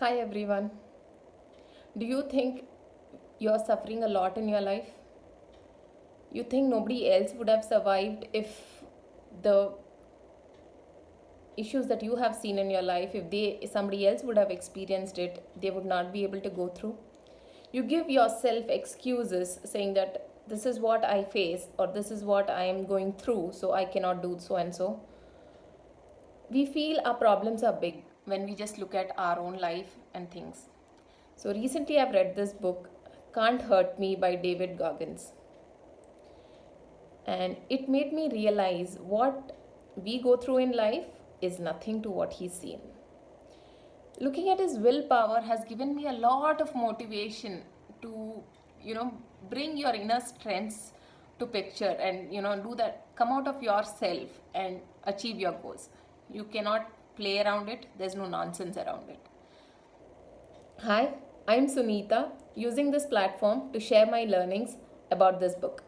Hi everyone. Do you think you're suffering a lot in your life? You think nobody else would have survived if the issues that you have seen in your life, if somebody else would have experienced it, they would not be able to go through? You give yourself excuses saying that this is what I face or this is what I am going through, so I cannot do so and so. We feel our problems are big when we just look at our own life and things. So recently I've read this book, Can't Hurt Me by David Goggins. And it made me realize what we go through in life is nothing to what he's seen. Looking at his willpower has given me a lot of motivation to, you know, bring your inner strengths to picture and, do that, come out of yourself and achieve your goals. You cannot play around it, there's no nonsense around it. Hi, I'm Sunita, using this platform to share my learnings about this book.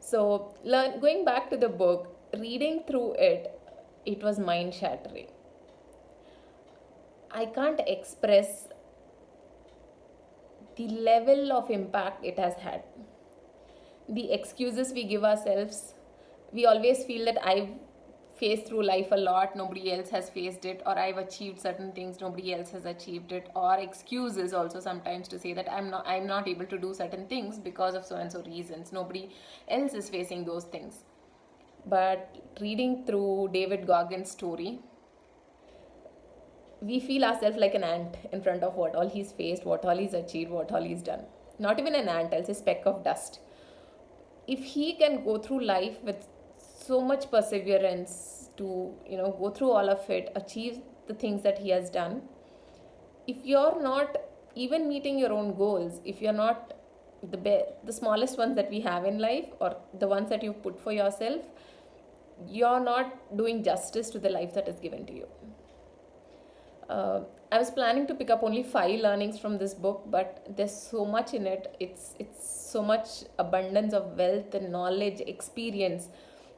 So, going back to the book, reading through it, it was mind shattering. I can't express the level of impact it has had. The excuses we give ourselves, we always feel that I've faced through life a lot, nobody else has faced it, or I've achieved certain things, nobody else has achieved it, or excuses also sometimes to say that I'm not able to do certain things because of so and so reasons, nobody else is facing those things. But reading through David Goggins' story, we feel ourselves like an ant in front of what all he's faced, what all he's achieved, what all he's done. Not even an ant, I'll say speck of dust. If he can go through life with so much perseverance to, go through all of it, achieve the things that he has done, if you're not even meeting your own goals, if you're not the smallest ones that we have in life or the ones that you've put for yourself, you're not doing justice to the life that is given to you. I was planning to pick up only 5 learnings from this book, but there's so much in it. It's so much abundance of wealth and knowledge, experience.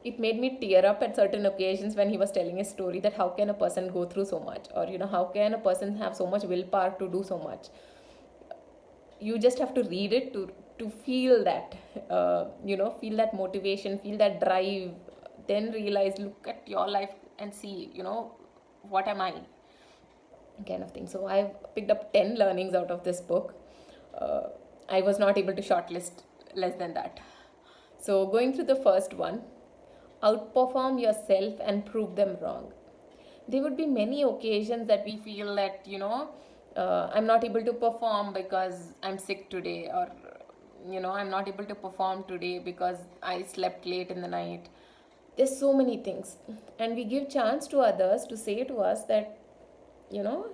It made me tear up at certain occasions when he was telling his story that how can a person go through so much, or how can a person have so much willpower to do so much. You just have to read it to feel that, feel that motivation, feel that drive, then realize, look at your life and see, what am I, kind of thing. So I've picked up 10 learnings out of this book. uh, I was not able to shortlist less than that. So going through the first one, outperform yourself and prove them wrong. There would be many occasions that we feel that, I'm not able to perform because I'm sick today, or I'm not able to perform today because I slept late in the night. There's so many things, and we give chance to others to say to us that, you know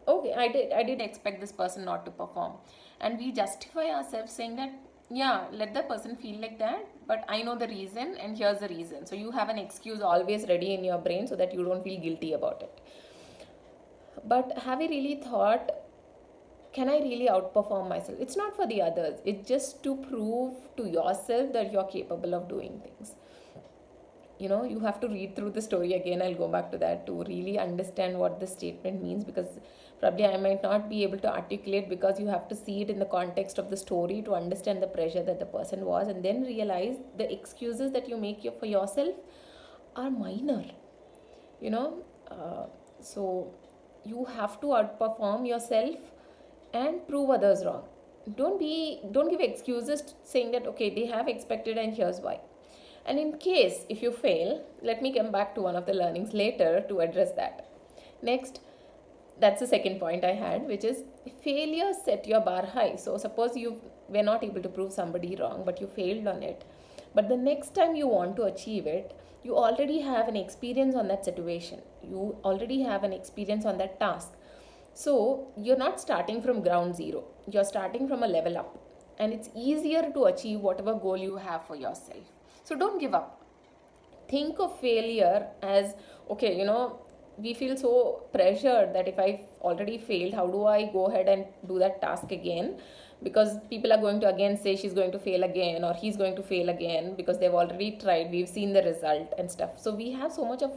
okay, I did expect this person not to perform, and we justify ourselves saying that, yeah, let the person feel like that, but I know the reason and here's the reason. So you have an excuse always ready in your brain so that you don't feel guilty about it. But have you really thought, can I really outperform myself? It's not for the others, it's just to prove to yourself that you're capable of doing things. You have to read through the story again. I'll go back to that to really understand what this statement means, because probably I might not be able to articulate, because you have to see it in the context of the story to understand the pressure that the person was, and then realize the excuses that you make for yourself are minor. you know uh, so you have to outperform yourself and prove others wrong. Don't give excuses saying that, okay, they have expected and here's why. And in case if you fail, let me come back to one of the learnings later to address that. Next, that's the second point I had, which is failure set your bar high. So suppose you were not able to prove somebody wrong, but you failed on it. But the next time you want to achieve it, you already have an experience on that situation. You already have an experience on that task. So you're not starting from ground zero. You're starting from a level up. And it's easier to achieve whatever goal you have for yourself. So don't give up. Think of failure as, okay, we feel so pressured that if I already failed, how do I go ahead and do that task again? Because people are going to again say she's going to fail again or he's going to fail again, because they've already tried, we've seen the result and stuff. So we have so much of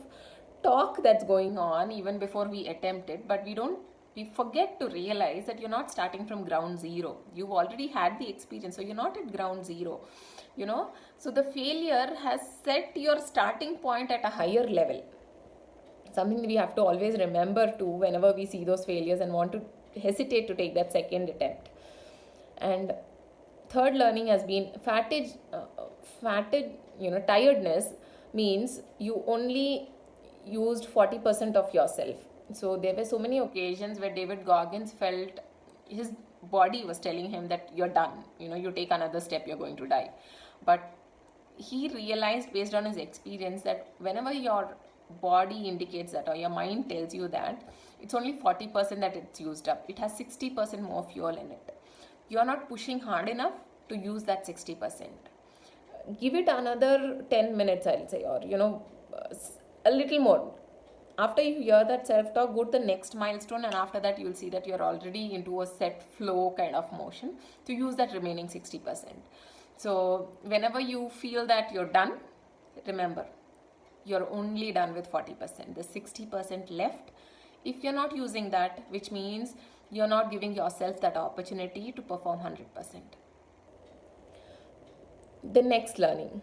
talk that's going on even before we attempt it, but we don't we forget to realize that you're not starting from ground zero. You've already had the experience, so you're not at ground zero, you know. So the failure has set your starting point at a higher level. Something we have to always remember too whenever we see those failures and want to hesitate to take that second attempt. And third learning has been tiredness means you only used 40% of yourself. So there were so many occasions where David Goggins felt his body was telling him that you're done, you take another step, you're going to die. But he realized based on his experience that whenever your body indicates that or your mind tells you that, it's only 40% that it's used up. It has 60% more fuel in it. You're not pushing hard enough to use that 60%. Give it another 10 minutes, I'll say, or a little more. After you hear that self-talk, go to the next milestone, and after that you'll see that you're already into a set flow kind of motion to use that remaining 60%. So whenever you feel that you're done, remember, you're only done with 40%. The 60% left, if you're not using that, which means you're not giving yourself that opportunity to perform 100%. The next learning,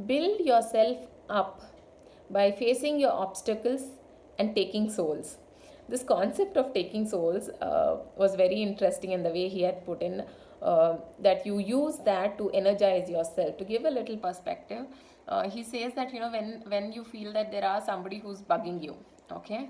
build yourself up by facing your obstacles and taking souls. This concept of taking souls was very interesting in the way he had put in that you use that to energize yourself. To give a little perspective, he says that when you feel that there are somebody who's bugging you, okay,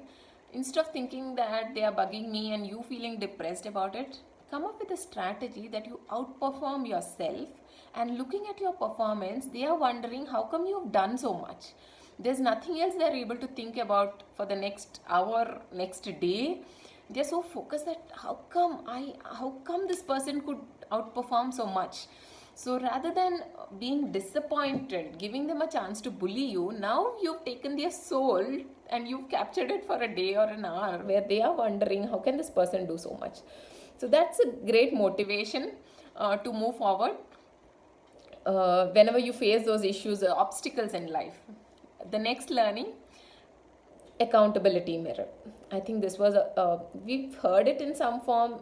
instead of thinking that they are bugging me and you feeling depressed about it, come up with a strategy that you outperform yourself, and looking at your performance, they are wondering how come you've done so much. There's nothing else they're able to think about for the next hour, next day. They're so focused that how come this person could outperform so much. So rather than being disappointed, giving them a chance to bully you, now you've taken their soul and you've captured it for a day or an hour where they are wondering how can this person do so much. So that's a great motivation to move forward whenever you face those issues, obstacles in life. The next learning, accountability mirror. I think this was we've heard it in some form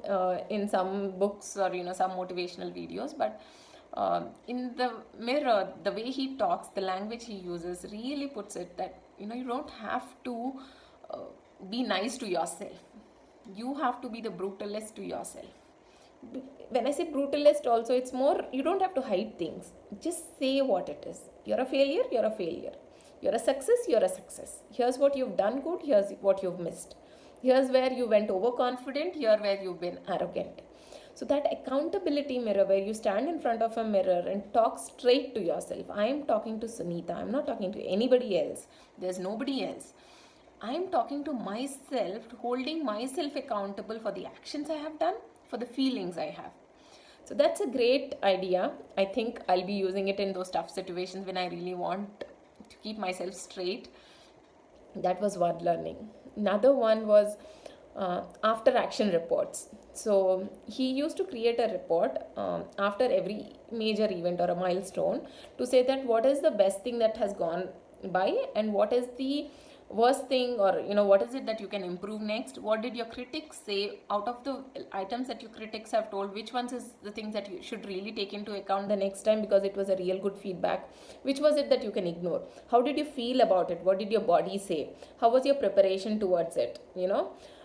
in some books or some motivational videos, but in the mirror, the way he talks, the language he uses really puts it that you don't have to be nice to yourself. You have to be the brutalist to yourself. When I say brutalist also, it's more, you don't have to hide things. Just say what it is. You're a failure, you're a failure. You're a success, you're a success. Here's what you've done good, here's what you've missed. Here's where you went overconfident, here where you've been arrogant. So that accountability mirror, where you stand in front of a mirror and talk straight to yourself. I am talking to Sunita, I'm not talking to anybody else. There's nobody else. I am talking to myself, holding myself accountable for the actions I have done, for the feelings I have. So that's a great idea. I think I'll be using it in those tough situations when I really want to keep myself straight. That was one learning. Another one was after action reports. So he used to create a report after every major event or a milestone to say that what is the best thing that has gone by and what is the worst thing, or what is it that you can improve next. What did your critics say? Out of the items that your critics have told, which ones is the things that you should really take into account the next time because it was a real good feedback? Which was it that you can ignore? How did you feel about it? What did your body say? How was your preparation towards it?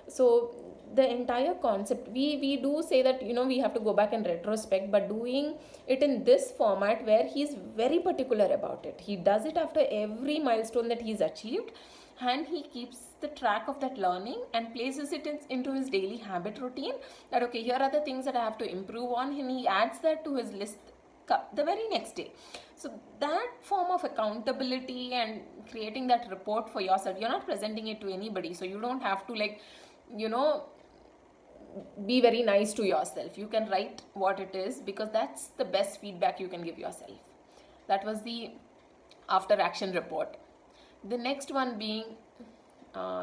So the entire concept, we do say that we have to go back and retrospect, but doing it in this format where he's very particular about it. He does it after every milestone that he's achieved, and he keeps the track of that learning and places it into his daily habit routine, that okay, here are the things that I have to improve on, and he adds that to his list the very next day. So that form of accountability and creating that report for yourself, you're not presenting it to anybody, so you don't have to be very nice to yourself. You can write what it is because that's the best feedback you can give yourself. That was the after action report. The next one being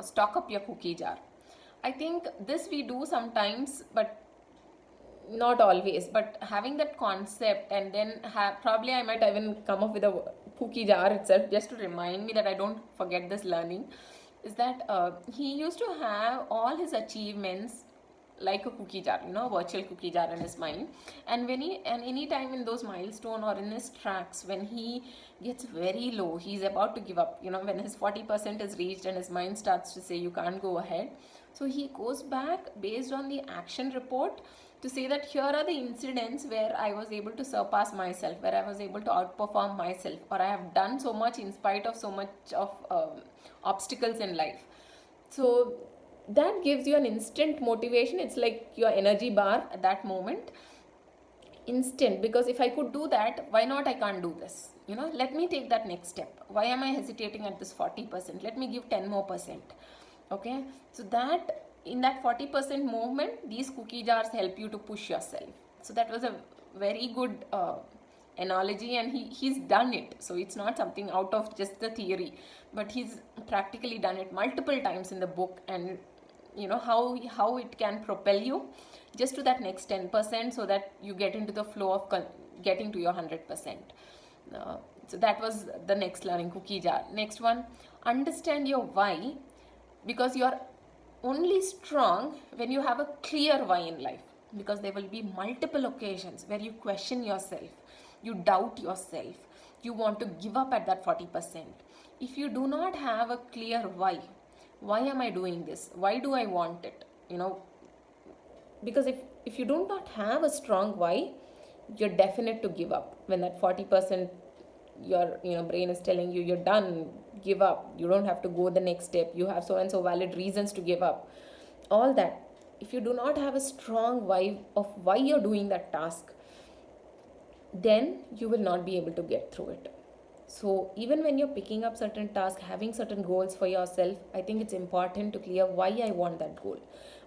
stock up your cookie jar. I think this we do sometimes, but not always. But having that concept, and then probably I might even come up with a cookie jar itself just to remind me that I don't forget this learning. is that he used to have all his achievements like a cookie jar, a virtual cookie jar in his mind. And any time in those milestone or in his tracks, when he gets very low, he's about to give up, when his 40% is reached and his mind starts to say you can't go ahead, so he goes back based on the action report to say that here are the incidents where I was able to surpass myself, where I was able to outperform myself, or I have done so much in spite of so much of obstacles in life. So that gives you an instant motivation. It's like your energy bar at that moment, instant. Because if I could do that, why not I can't do this? Let me take that next step. Why am I hesitating at this 40%? Let me give 10 more percent. Okay, so that in that 40% movement, these cookie jars help you to push yourself. So that was a very good analogy, and he's done it. So it's not something out of just the theory, but he's practically done it multiple times in the book. And how it can propel you just to that next 10%, so that you get into the flow of getting to your 100%. So that was the next learning, cookie jar. Next one, understand your why, because you are only strong when you have a clear why in life. Because there will be multiple occasions where you question yourself, you doubt yourself, you want to give up at that 40%. If you do not have a clear why am I doing this, why do I want it, because if you do not have a strong why, you're definite to give up when that 40% your brain is telling you you're done, give up, you don't have to go the next step, you have so and so valid reasons to give up, all that. If you do not have a strong why of why you're doing that task, then you will not be able to get through it. So even when you're picking up certain tasks, having certain goals for yourself, I think it's important to clear why I want that goal,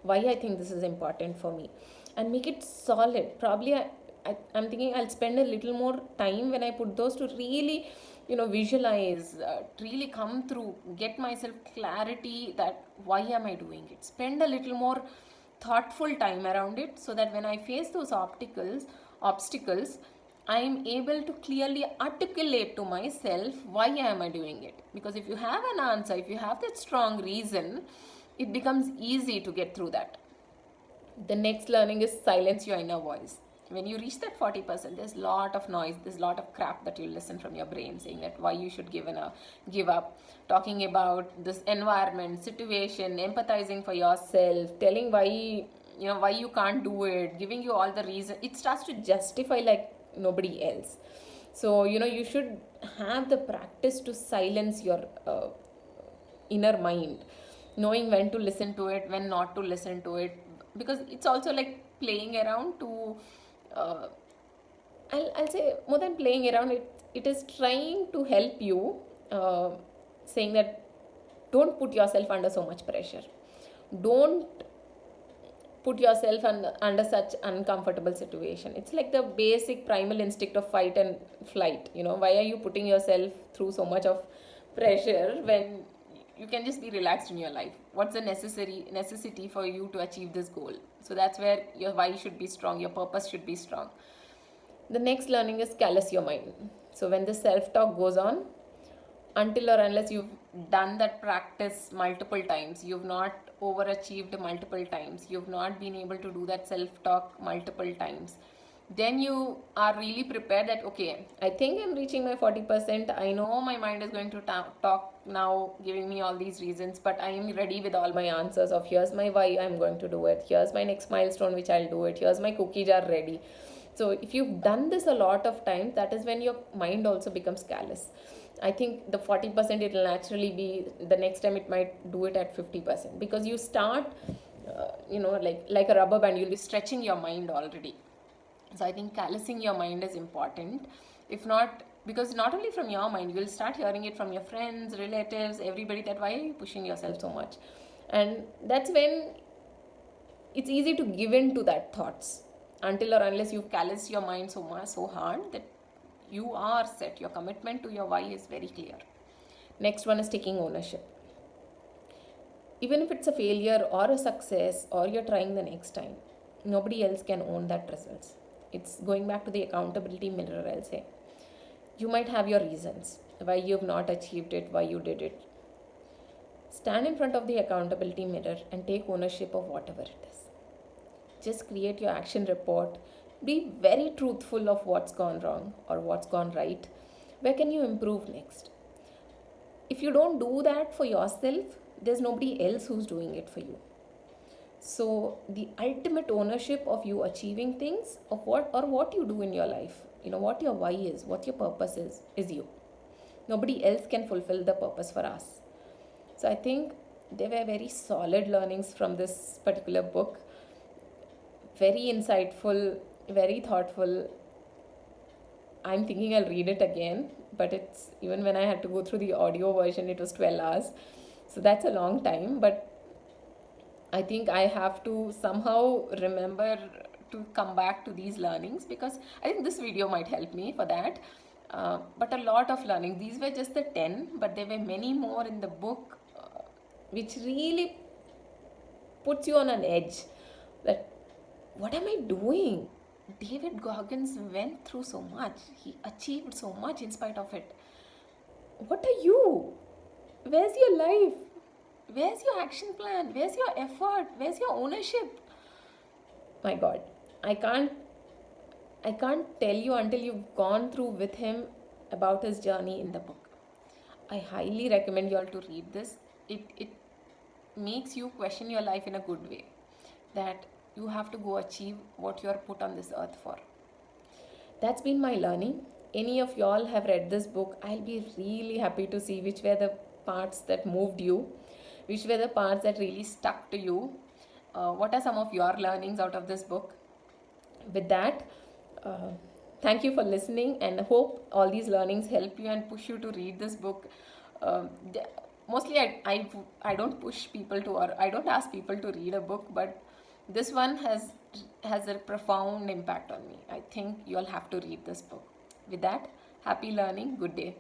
why I think this is important for me, and make it solid. Probably I'm thinking I'll spend a little more time when I put those to really, visualize, really come through, get myself clarity that why am I doing it. Spend a little more thoughtful time around it, so that when I face those obstacles, I am able to clearly articulate to myself why am I doing it. Because if you have an answer, if you have that strong reason, it becomes easy to get through that. The next learning is silence your inner voice. When you reach that 40%, there's a lot of noise, there's a lot of crap that you listen from your brain saying that why you should give up, talking about this environment, situation, empathizing for yourself, telling why you can't do it, giving you all the reason. It starts to justify like nobody else. So you should have the practice to silence your inner mind, knowing when to listen to it, when not to listen to it. Because it's also like playing around to I'll say more than playing around, it is trying to help you, saying that don't put yourself under so much pressure, don't put yourself under such uncomfortable situation. It's like the basic primal instinct of fight and flight. Why are you putting yourself through so much of pressure when you can just be relaxed in your life? What's the necessity for you to achieve this goal? So that's where your why should be strong, your purpose should be strong. The next learning is callous your mind. So when the self-talk goes on, until or unless you've done that practice multiple times, you've not overachieved multiple times, you've not been able to do that self-talk multiple times, then you are really prepared that okay, I think I'm reaching my 40%. I know my mind is going to talk now, giving me all these reasons, but I am ready with all my answers of here's my why I'm going to do it, here's my next milestone which I'll do it, here's my cookie jar ready. So if you've done this a lot of times, that is when your mind also becomes callous. I think the 40% it will naturally be, the next time it might do it at 50%, because you start, like a rubber band, you'll be stretching your mind already. So I think callousing your mind is important. If not, because not only from your mind, you will start hearing it from your friends, relatives, everybody, that why are you pushing yourself so much? And that's when it's easy to give in to that thoughts, until or unless you've calloused your mind so hard that you are set. Your commitment to your why is very clear. Next one is taking ownership. Even if it's a failure or a success, or you're trying the next time, nobody else can own that results. It's going back to the accountability mirror, I'll say. You might have your reasons why you've not achieved it, why you did it. Stand in front of the accountability mirror and take ownership of whatever it is. Just create your action report. Be very truthful of what's gone wrong or what's gone right. Where can you improve next? If you don't do that for yourself, there's nobody else who's doing it for you. So the ultimate ownership of you achieving things, of what you do in your life, what your why is, what your purpose is you. Nobody else can fulfill the purpose for us. So I think there were very solid learnings from this particular book. Very insightful, very thoughtful. I'm thinking I'll read it again, but it's, even when I had to go through the audio version, it was 12 hours. So that's a long time, but I think I have to somehow remember to come back to these learnings, because I think this video might help me for that. But a lot of learning. These were just the 10, but there were many more in the book, which really puts you on an edge. That, what am I doing? David Goggins went through so much. He achieved so much in spite of it. What are you? Where's your life? Where's your action plan? Where's your effort? Where's your ownership? My God, I can't tell you until you've gone through with him about his journey in the book. I highly recommend you all to read this. It makes you question your life in a good way. That you have to go achieve what you are put on this earth for. That's been my learning. Any of y'all have read this book, I'll be really happy to see which were the parts that moved you, which were the parts that really stuck to you. What are some of your learnings out of this book? With that, thank you for listening, and hope all these learnings help you and push you to read this book. Mostly I don't push people to, or I don't ask people to read a book, but this one has a profound impact on me. I think you'll have to read this book. With that, happy learning. Good day.